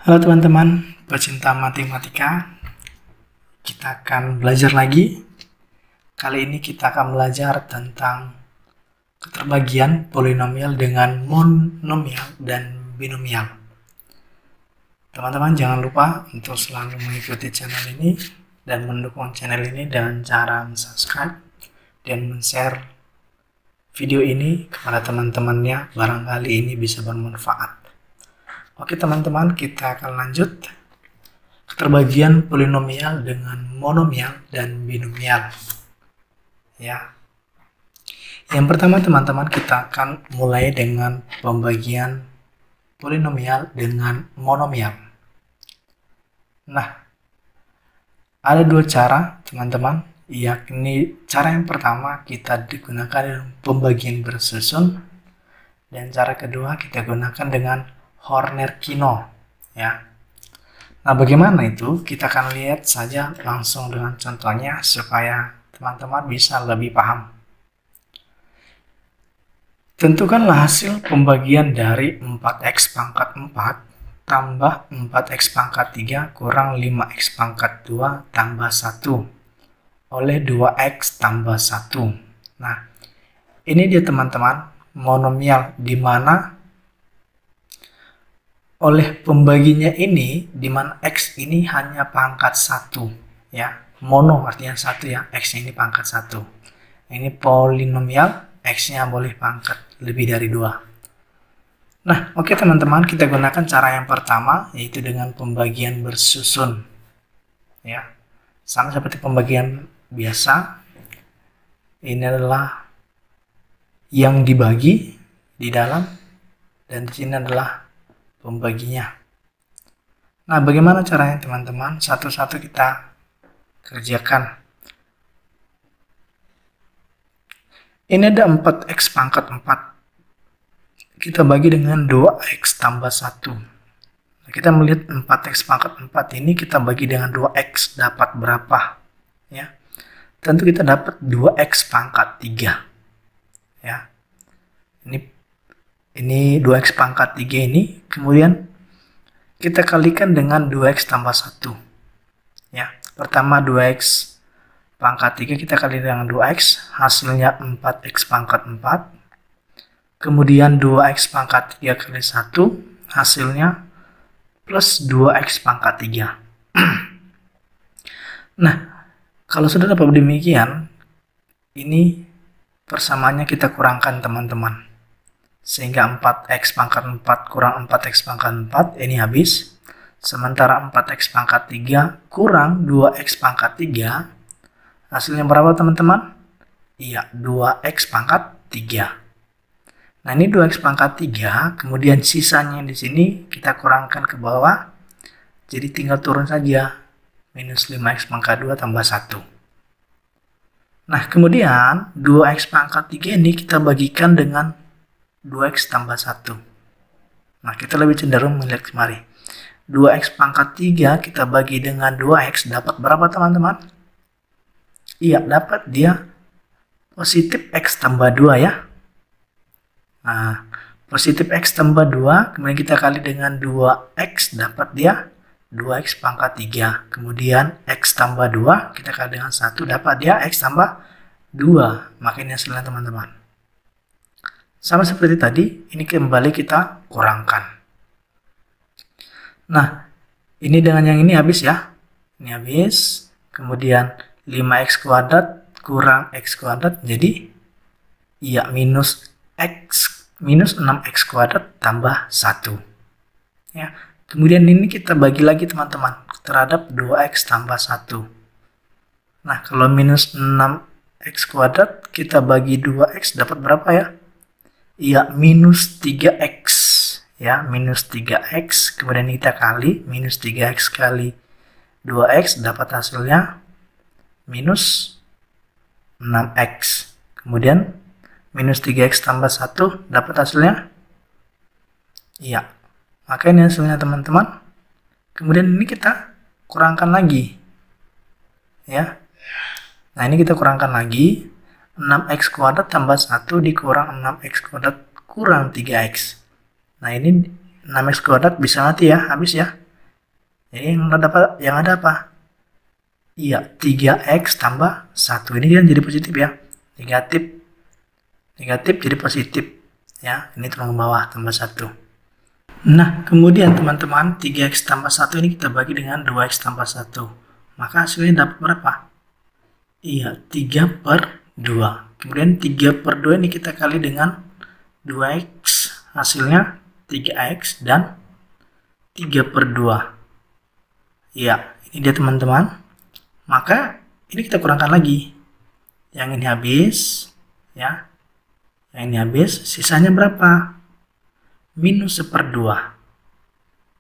Halo teman-teman, pecinta matematika. Kita akan belajar lagi. Kali ini kita akan belajar tentang keterbagian polinomial dengan monomial dan binomial. Teman-teman jangan lupa untuk selalu mengikuti channel ini dan mendukung channel ini dengan cara subscribe dan share video ini kepada teman-temannya, barangkali ini bisa bermanfaat. Oke teman-teman, kita akan lanjut keterbagian polinomial dengan monomial dan binomial. Ya. Yang pertama teman-teman, kita akan mulai dengan pembagian polinomial dengan monomial. Nah, ada dua cara teman-teman, yakni cara yang pertama kita digunakan pembagian bersusun, dan cara kedua kita gunakan dengan Horner-Kino, ya. Nah, bagaimana itu? Kita akan lihat saja langsung dengan contohnya supaya teman-teman bisa lebih paham. Tentukanlah hasil pembagian dari 4x pangkat 4 tambah 4x pangkat 3 kurang 5x pangkat 2 tambah 1 oleh 2x tambah 1. Nah, ini dia teman-teman, monomial di mana oleh pembaginya ini, di mana x ini hanya pangkat 1, ya. Mono artinya 1 ya, x ini pangkat 1. Ini polinomial, x-nya boleh pangkat lebih dari 2. Nah, oke teman-teman, kita gunakan cara yang pertama, yaitu dengan pembagian bersusun. Ya, sama seperti pembagian biasa. Ini adalah yang dibagi di dalam, dan di sini adalah pembaginya. Nah, bagaimana caranya teman-teman? Satu-satu kita kerjakan. Ini ada 4x pangkat 4. Kita bagi dengan 2x tambah 1. Nah, kita melihat 4x pangkat 4 ini kita bagi dengan 2x dapat berapa? Ya. Tentu kita dapat 2x pangkat 3. Ya. Ini 2x pangkat 3 ini, kemudian kita kalikan dengan 2x tambah 1. Ya, pertama 2x pangkat 3 kita kali dengan 2x, hasilnya 4x pangkat 4. Kemudian 2x pangkat 3 kali 1, hasilnya plus 2x pangkat 3. Nah, kalau sudah dapat demikian, ini persamaannya kita kurangkan teman-teman. Sehingga 4x pangkat 4 kurang 4x pangkat 4 ini habis. Sementara 4x pangkat 3 kurang 2x pangkat 3, hasilnya berapa teman-teman? Iya, 2x pangkat 3. Nah, ini 2x pangkat 3, kemudian sisanya di sini kita kurangkan ke bawah. Jadi tinggal turun saja. Minus 5x pangkat 2 tambah 1. Nah, kemudian 2x pangkat 3 ini kita bagikan dengan 2x tambah 1. Nah, kita lebih cenderung melihat kemari. 2x pangkat 3 kita bagi dengan 2x dapat berapa teman-teman? Iya, dapat dia positif x tambah 2 ya. Nah, positif x tambah 2, kemudian kita kali dengan 2x dapat dia 2x pangkat 3. Kemudian x tambah 2, kita kali dengan 1 dapat dia x tambah 2. Makanya hasilnya teman-teman. Sama seperti tadi, ini kembali kita kurangkan. Nah, ini dengan yang ini habis ya. Ini habis. Kemudian 5x kuadrat kurang x kuadrat. Jadi, ya minus 6x kuadrat tambah 1. Ya. Kemudian ini kita bagi lagi teman-teman terhadap 2x tambah 1. Nah, kalau minus 6x kuadrat kita bagi 2x dapat berapa ya? Ya, minus 3x. Ya, minus 3x. Kemudian kita kali minus 3x kali 2x dapat hasilnya minus 6x. Kemudian minus 3x tambah 1 dapat hasilnya. Ya, maka ini hasilnya teman-teman. Kemudian ini kita kurangkan lagi. Ya. Nah, ini kita kurangkan lagi. 6x kuadrat tambah 1 dikurang 6x kuadrat kurang 3x. Nah, ini 6x kuadrat bisa mati ya, habis ya. Jadi yang ada apa? Iya, 3x tambah 1. Ini kan jadi positif ya. Negatif jadi positif. Ya, ini tulang bawah tambah 1. Nah, kemudian teman-teman, 3x tambah 1 ini kita bagi dengan 2x tambah 1. Maka hasilnya dapat berapa? Iya, 3/2. Kemudian 3/2 ini kita kali dengan 2x. Hasilnya 3x dan 3/2. Ya, ini dia teman-teman. Maka ini kita kurangkan lagi. Yang ini habis, ya. Yang ini habis, sisanya berapa? -1/2.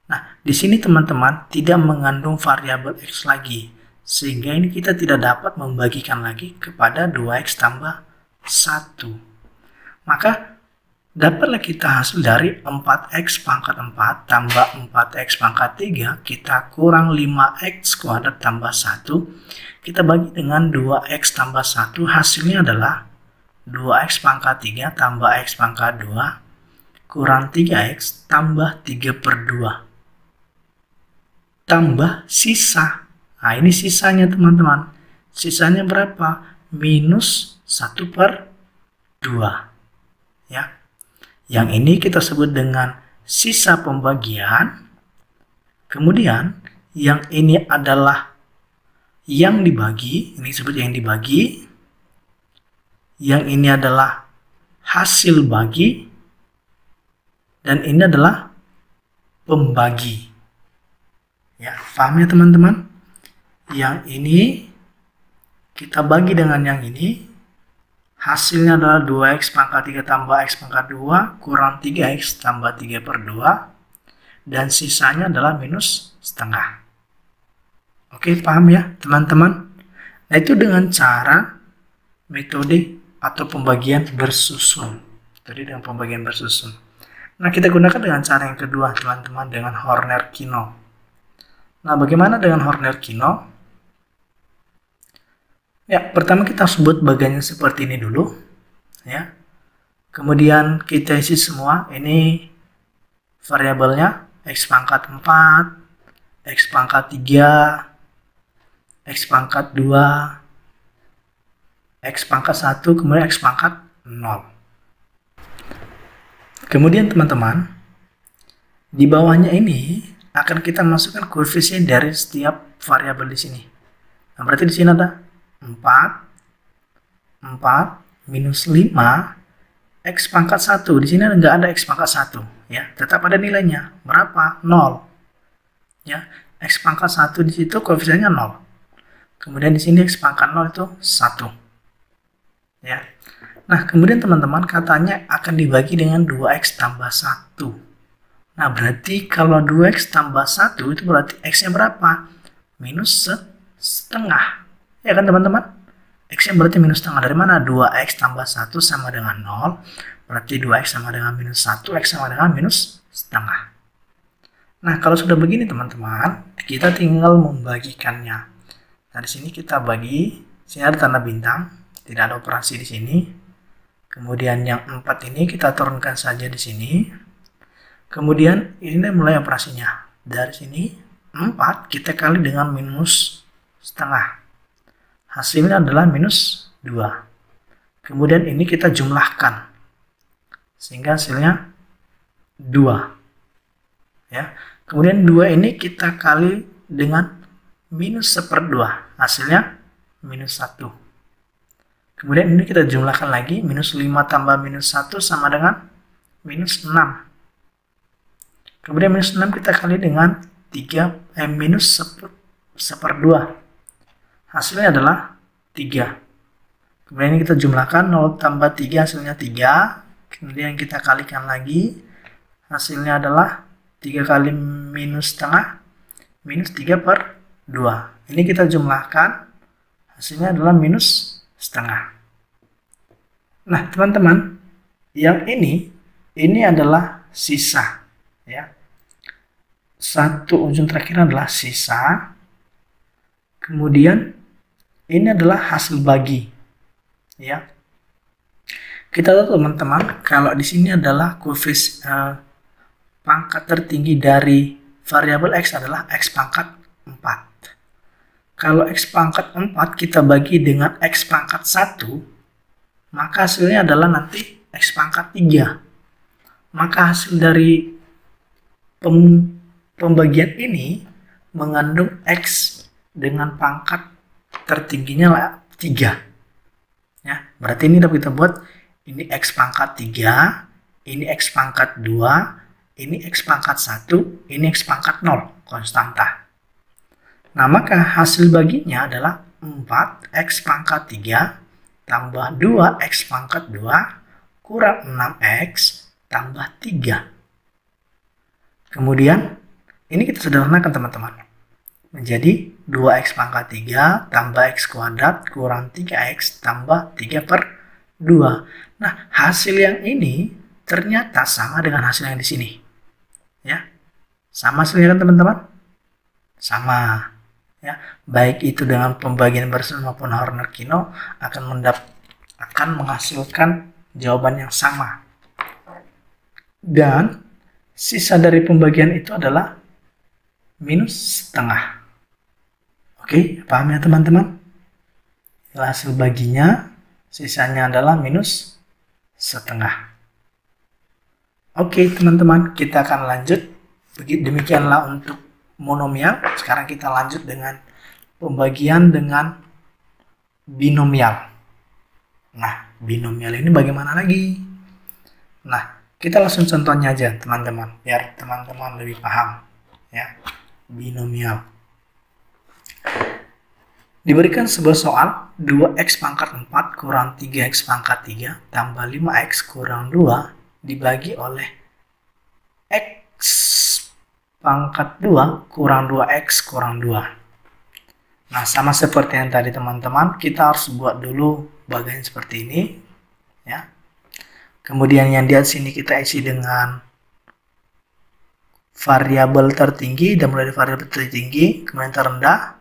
Nah, di sini teman-teman tidak mengandung variabel x lagi. Sehingga ini kita tidak dapat membagikan lagi kepada 2x tambah 1. Maka dapatlah kita hasil dari 4x pangkat 4 tambah 4x pangkat 3, kita kurang 5x kuadrat tambah 1, kita bagi dengan 2x tambah 1, hasilnya adalah 2x pangkat 3 tambah x pangkat 2, kurang 3x tambah 3/2, tambah sisa. Nah, ini sisanya teman-teman. Sisanya berapa? -1/2. Ya. Yang ini kita sebut dengan sisa pembagian. Kemudian yang ini adalah yang dibagi, ini disebut yang dibagi. Yang ini adalah hasil bagi. Dan ini adalah pembagi. Ya, paham ya teman-teman? Yang ini kita bagi dengan yang ini. Hasilnya adalah 2x pangkat 3 tambah x pangkat 2 kurang 3x tambah 3/2. Dan sisanya adalah -setengah. Oke, paham ya teman-teman? Nah, itu dengan cara metode atau pembagian bersusun. Jadi dengan pembagian bersusun. Nah, kita gunakan dengan cara yang kedua teman-teman, dengan Horner-Kino. Nah, bagaimana dengan Horner-Kino? Ya, pertama kita sebut bagiannya seperti ini dulu, ya. Kemudian kita isi semua. Ini variabelnya x pangkat 4, x pangkat 3, x pangkat 2, x pangkat 1, kemudian x pangkat 0. Kemudian teman-teman, di bawahnya ini akan kita masukkan koefisien dari setiap variabel di sini. Nah, berarti di sini ada 4 minus 5 x pangkat 1. Di sini nggak ada x pangkat 1, ya. Tetap ada nilainya. Berapa? 0. Ya, x pangkat 1 di situ koefisiennya 0. Kemudian di sini x pangkat 0 itu 1. Ya. Nah, kemudian teman-teman katanya akan dibagi dengan 2x tambah 1. Nah, berarti kalau 2x tambah 1 itu berarti x-nya berapa? -setengah. Ya kan teman-teman? X-nya berarti -setengah. Dari mana? 2x tambah 1 sama dengan 0. Berarti 2x sama dengan -1, x sama dengan -setengah. Nah, kalau sudah begini teman-teman, kita tinggal membagikannya. Nah, di sini kita bagi. Sini ada tanda bintang. Tidak ada operasi di sini. Kemudian yang 4 ini kita turunkan saja di sini. Kemudian ini mulai operasinya. Dari sini 4 kita kali dengan -setengah. Hasilnya adalah -2. Kemudian ini kita jumlahkan. Sehingga hasilnya 2. Ya. Kemudian 2 ini kita kali dengan -1/2. Hasilnya -1. Kemudian ini kita jumlahkan lagi. -5 tambah -1 sama dengan -6. Kemudian -6 kita kali dengan -1/2. Hasilnya adalah 3. Kemudian ini kita jumlahkan, 0 tambah 3 hasilnya 3. Kemudian kita kalikan lagi. Hasilnya adalah 3 kali -setengah, -3/2. Ini kita jumlahkan. Hasilnya adalah -setengah. Nah, teman-teman, yang ini adalah sisa. Ya. Satu ujung terakhir adalah sisa. Kemudian ini adalah hasil bagi, ya. Kita tahu teman-teman, kalau di sini adalah koefisien pangkat tertinggi dari variabel X adalah X pangkat 4. Kalau X pangkat 4 kita bagi dengan X pangkat 1, maka hasilnya adalah nanti X pangkat 3. Maka hasil dari pembagian ini mengandung X dengan pangkat tertingginya 3. Ya, berarti ini dapat kita buat ini X pangkat 3, ini X pangkat 2, ini X pangkat 1, ini X pangkat 0, konstanta. Nah, maka hasil baginya adalah 4X pangkat 3 tambah 2X pangkat 2 kurang 6X tambah 3. Kemudian, ini kita sederhanakan teman-teman. Menjadi 2X pangkat 3 tambah X kuadrat kurang 3X tambah 3 per 2. Nah, hasil yang ini ternyata sama dengan hasil yang di sini. Ya. Sama hasilnya kan teman-teman? Sama. Ya, baik itu dengan pembagian Berzon maupun Horner-Kino akan menghasilkan jawaban yang sama. Dan sisa dari pembagian itu adalah minus setengah. Oke, paham ya teman-teman? Hasil baginya, sisanya adalah minus setengah. Oke teman-teman, kita akan lanjut. Demikianlah untuk monomial. Sekarang kita lanjut dengan pembagian dengan binomial. Nah, binomial ini bagaimana lagi? Nah, kita langsung contohnya aja teman-teman, biar teman-teman lebih paham. Ya, binomial. Diberikan sebuah soal 2X pangkat 4 kurang 3X pangkat 3 tambah 5X kurang 2 dibagi oleh X pangkat 2 kurang 2X kurang 2. Nah, sama seperti yang tadi teman-teman, kita harus buat dulu bagian seperti ini. Ya. Kemudian yang di sini kita isi dengan variabel tertinggi, dan mulai dari variabel tertinggi, kemudian terendah,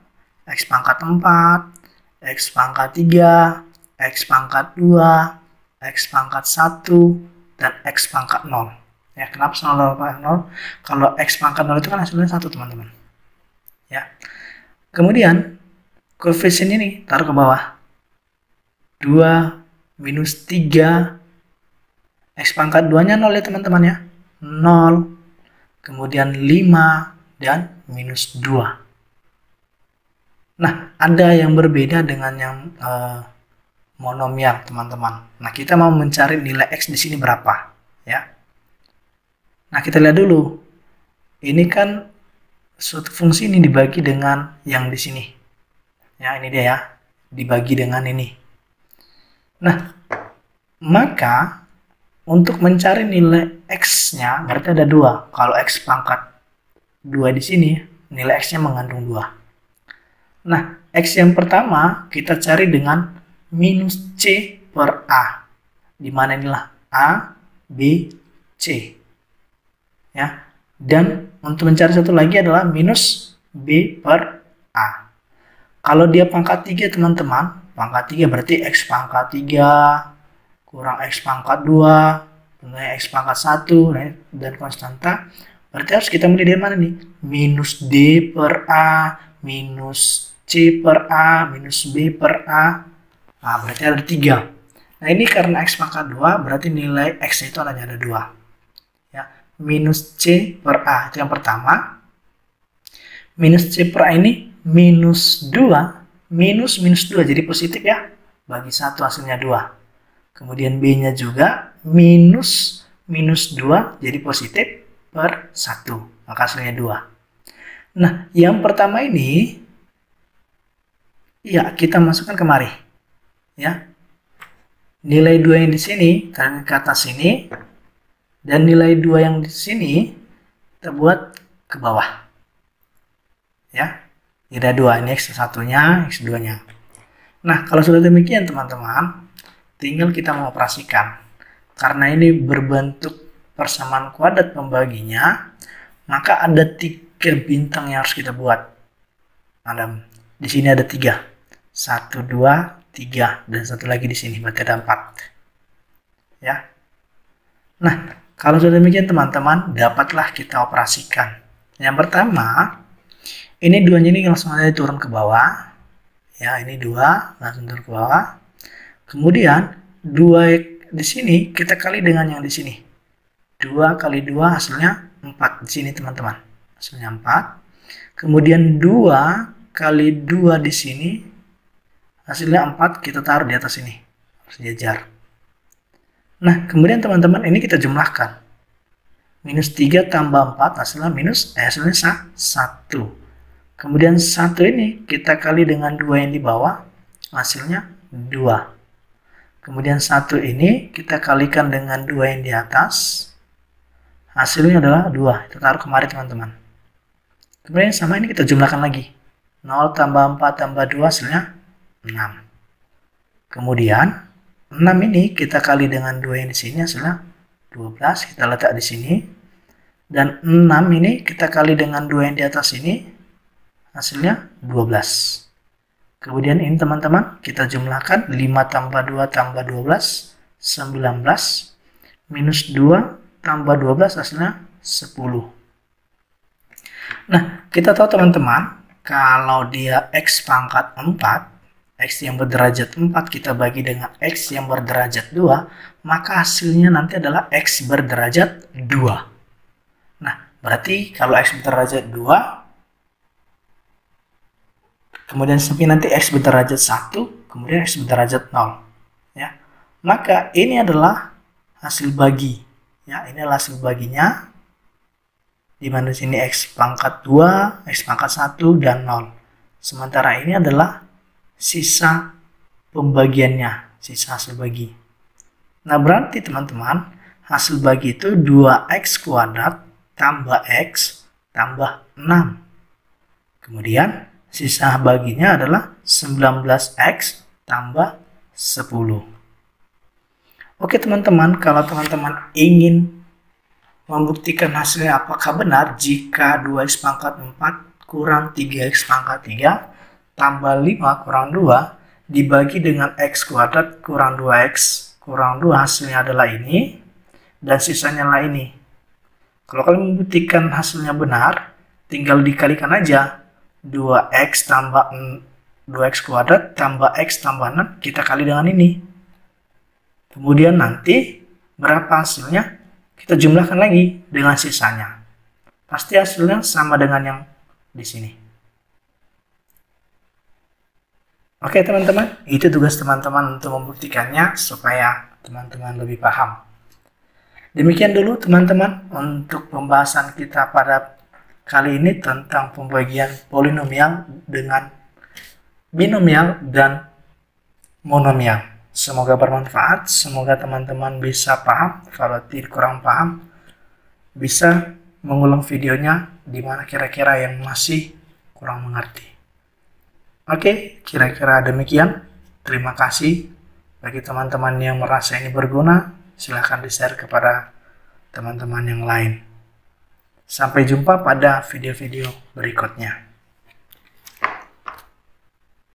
X pangkat 4, X pangkat 3, X pangkat 2, X pangkat 1, dan X pangkat 0. Ya, kenapa selalu 0? Kalau X pangkat 0 itu kan hasilnya 1 teman-teman. Ya. Kemudian koefisien ini taruh ke bawah. 2 minus 3, X pangkat 2 nya 0 ya teman-teman ya. 0. Kemudian 5 dan minus 2. Nah, ada yang berbeda dengan yang monomial teman-teman. Nah, kita mau mencari nilai X di sini berapa, ya. Nah, kita lihat dulu. Ini kan suatu fungsi ini dibagi dengan yang di sini. Ya, ini dia ya. Dibagi dengan ini. Nah, maka untuk mencari nilai X-nya berarti ada 2. Kalau X pangkat 2 di sini, nilai X-nya mengandung 2. Nah, X yang pertama kita cari dengan minus C per A. Di mana inilah A, B, C. Ya. Dan untuk mencari satu lagi adalah minus B per A. Kalau dia pangkat 3 teman-teman, pangkat 3 berarti X pangkat 3 kurang X pangkat 2, kemudian X pangkat 1, dan konstanta. Berarti harus kita mulai dari mana nih? Minus D per A, minus C per A, minus B per A. Nah, berarti ada 3. Nah, ini karena X pangkat 2, berarti nilai X itu hanya ada 2. Ya, minus C per A, itu yang pertama. Minus C per A ini minus 2, minus 2, jadi positif ya. Bagi 1 hasilnya 2. Kemudian B-nya juga minus 2, jadi positif per 1. Maka hasilnya 2. Nah, yang pertama ini, ya kita masukkan kemari. Ya. Nilai 2 yang di sini, kan ke atas sini, dan nilai 2 yang di sini, kita buat ke bawah. Ya. Ada 2, ini X1-nya, X2-nya. Nah, kalau sudah demikian teman-teman, tinggal kita mengoperasikan. Karena ini berbentuk persamaan kuadrat pembaginya, maka ada 3 bintang yang harus kita buat. Di sini ada 3. 1, 2, 3. Dan satu lagi di sini, berarti ada 4. Ya. Nah, kalau sudah demikian teman-teman, dapatlah kita operasikan. Yang pertama, ini 2-nya ini langsung aja turun ke bawah. Ya, ini 2 langsung turun ke bawah. Kemudian 2 di sini kita kali dengan yang di sini. 2 kali 2 hasilnya 4 di sini teman-teman. Hasilnya 4. Kemudian 2 kali 2 di sini hasilnya 4, kita taruh di atas ini. Sejajar. Nah, kemudian teman-teman ini kita jumlahkan. Minus 3 tambah 4 hasilnya hasilnya 1. Kemudian 1 ini kita kali dengan 2 yang di bawah, hasilnya 2. Kemudian 1 ini kita kalikan dengan 2 yang di atas, hasilnya adalah 2. Kita taruh kemari teman-teman. Kemudian sama ini kita jumlahkan lagi. 0 tambah 4 tambah 2 hasilnya 6. Kemudian 6 ini kita kali dengan 2 yang di sini hasilnya 12. Kita letak di sini. Dan 6 ini kita kali dengan 2 yang di atas ini hasilnya 12. Kemudian ini teman-teman kita jumlahkan 5 tambah 2 tambah 12 19 minus 2 tambah 12 hasilnya 10. Nah, kita tahu teman-teman kalau dia X pangkat 4, X yang berderajat 4 kita bagi dengan X yang berderajat 2, maka hasilnya nanti adalah X berderajat 2. Nah, berarti kalau X berderajat 2, kemudian sampai nanti X berderajat 1, kemudian X berderajat 0. Ya. Maka ini adalah hasil bagi. Ya, ini adalah hasil baginya. Di mana sini X pangkat 2, X pangkat 1, dan 0. Sementara ini adalah sisa pembagiannya, sisa hasil bagi. Nah, berarti teman-teman, hasil bagi itu 2X kuadrat tambah X tambah 6. Kemudian, sisa baginya adalah 19X tambah 10. Oke teman-teman, kalau teman-teman ingin membuktikan hasilnya apakah benar jika 2X pangkat 4 kurang 3X pangkat 3 tambah 5 kurang 2 dibagi dengan X kuadrat kurang 2X kurang 2 hasilnya adalah ini, dan sisanya lah ini. Kalau kalian membuktikan hasilnya benar, tinggal dikalikan aja 2X tambah 2X kuadrat tambah X tambah 6 kita kali dengan ini. Kemudian nanti berapa hasilnya kita jumlahkan lagi dengan sisanya. Pasti hasilnya sama dengan yang di sini. Oke teman-teman, itu tugas teman-teman untuk membuktikannya supaya teman-teman lebih paham. Demikian dulu teman-teman untuk pembahasan kita pada kali ini tentang pembagian polinomial dengan binomial dan monomial. Semoga bermanfaat, semoga teman-teman bisa paham. Kalau tidak kurang paham, bisa mengulang videonya di mana kira-kira yang masih kurang mengerti. Oke, kira-kira demikian. Terima kasih bagi teman-teman yang merasa ini berguna. Silahkan di-share kepada teman-teman yang lain. Sampai jumpa pada video-video berikutnya.